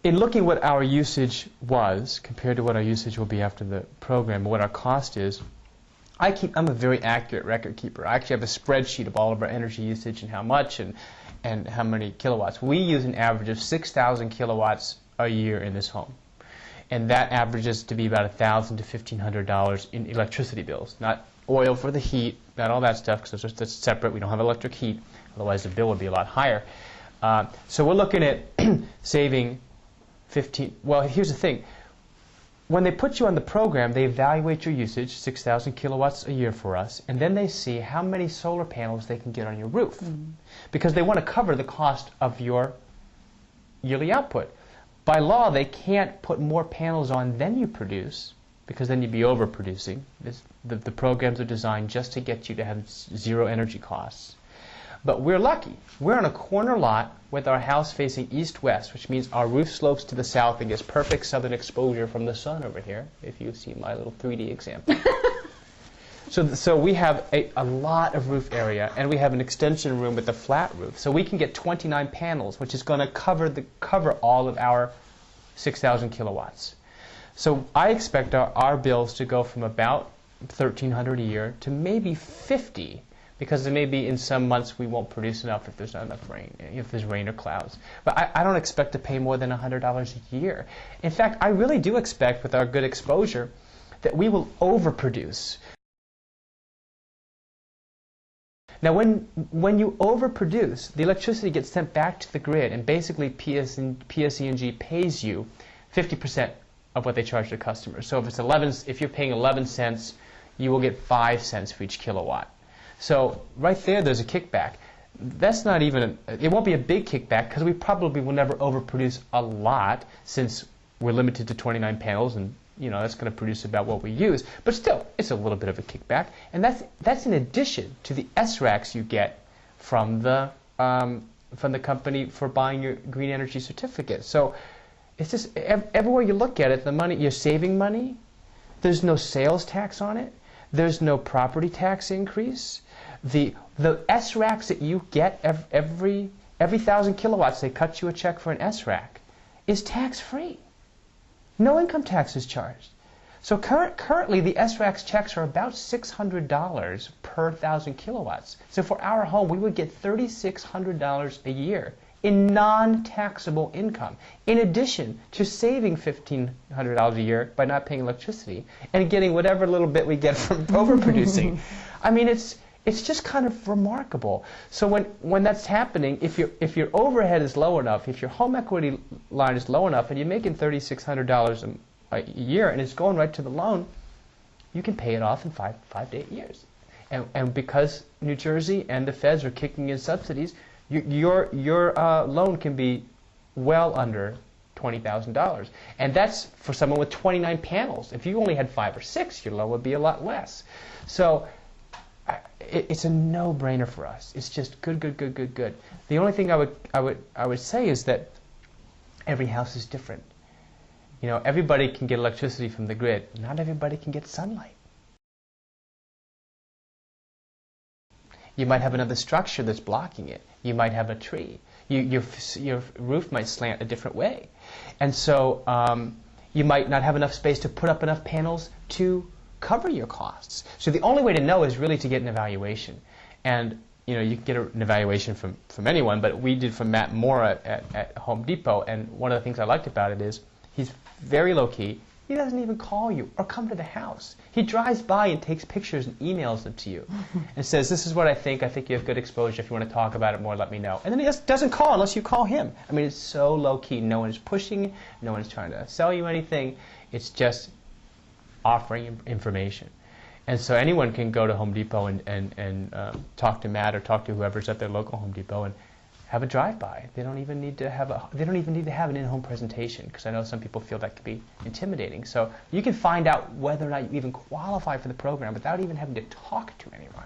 in looking what our usage was compared to what our usage will be after the program, what our cost is, I'm a very accurate record keeper. I actually have a spreadsheet of all of our energy usage and how much and how many kilowatts. We use an average of 6,000 kilowatts a year in this home. And that averages to be about $1,000 to $1,500 in electricity bills. Not oil for the heat, not all that stuff, because that's separate. We don't have electric heat. Otherwise, the bill would be a lot higher. So we're looking at saving 15. Well, here's the thing. When they put you on the program, they evaluate your usage, 6,000 kilowatts a year for us, and then they see how many solar panels they can get on your roof. Because they want to cover the cost of your yearly output. By law, they can't put more panels on than you produce, because then you'd be overproducing. The programs are designed just to get you to have zero energy costs. But we're lucky. We're on a corner lot with our house facing east-west, which means our roof slopes to the south and gets perfect southern exposure from the sun over here, if you see my little 3D example. So we have a lot of roof area, and we have an extension room with a flat roof. So we can get 29 panels, which is going to cover all of our 6,000 kilowatts. So I expect our bills to go from about $1,300 a year to maybe $50, because there may be in some months we won't produce enough if there's not enough rain, if there's rain or clouds. But I don't expect to pay more than $100 a year. In fact, I really do expect, with our good exposure, that we will overproduce. Now, when you overproduce, the electricity gets sent back to the grid, and basically PSE&G pays you 50% of what they charge their customers. So if you're paying 11 cents, you will get 5 cents for each kilowatt. So right there's a kickback. That's not even, it won't be a big kickback, because we probably will never overproduce a lot, since we're limited to 29 panels, and that's going to produce about what we use. But still, it's a little bit of a kickback, and that's in addition to the SRACs you get from the company for buying your green energy certificate. So it's just everywhere you look at it, the money you're saving money. There's no sales tax on it. There's no property tax increase. The SRACs that you get every 1,000 kilowatts, they cut you a check for an SRAC, is tax-free. No income tax is charged. So currently, the SRAC's checks are about $600 per 1,000 kilowatts. So for our home, we would get $3,600 a year in non-taxable income, in addition to saving $1,500 a year by not paying electricity and getting whatever little bit we get from overproducing. I mean, it's just kind of remarkable. So when that's happening, if your overhead is low enough, if your home equity line is low enough, and you're making $3,600 a year, and it's going right to the loan, you can pay it off in 5 to 8 years. And because New Jersey and the feds are kicking in subsidies, your loan can be well under $20,000. And that's for someone with 29 panels. If you only had 5 or 6, your loan would be a lot less. So it's a no-brainer for us. It's just good. The only thing I would say is that every house is different. Everybody can get electricity from the grid. Not everybody can get sunlight. You might have another structure that's blocking it. You might have a tree. Your roof might slant a different way. And so you might not have enough space to put up enough panels to cover your costs. So the only way to know is really to get an evaluation. And you can get an evaluation from anyone, but we did from Matt Moore at Home Depot. And one of the things I liked about it is he's very low-key. He doesn't even call you or come to the house. He drives by and takes pictures and emails them to you and says, this is what I think you have good exposure. If you want to talk about it more, let me know. And then he just doesn't call unless you call him. I mean, it's so low-key. No one's pushing. No one's trying to sell you anything. It's just offering information. And so anyone can go to Home Depot and talk to Matt or talk to whoever's at their local Home Depot and have a drive-by. They don't even need to have an in-home presentation, because I know some people feel that could be intimidating. So you can find out whether or not you even qualify for the program without even having to talk to anyone.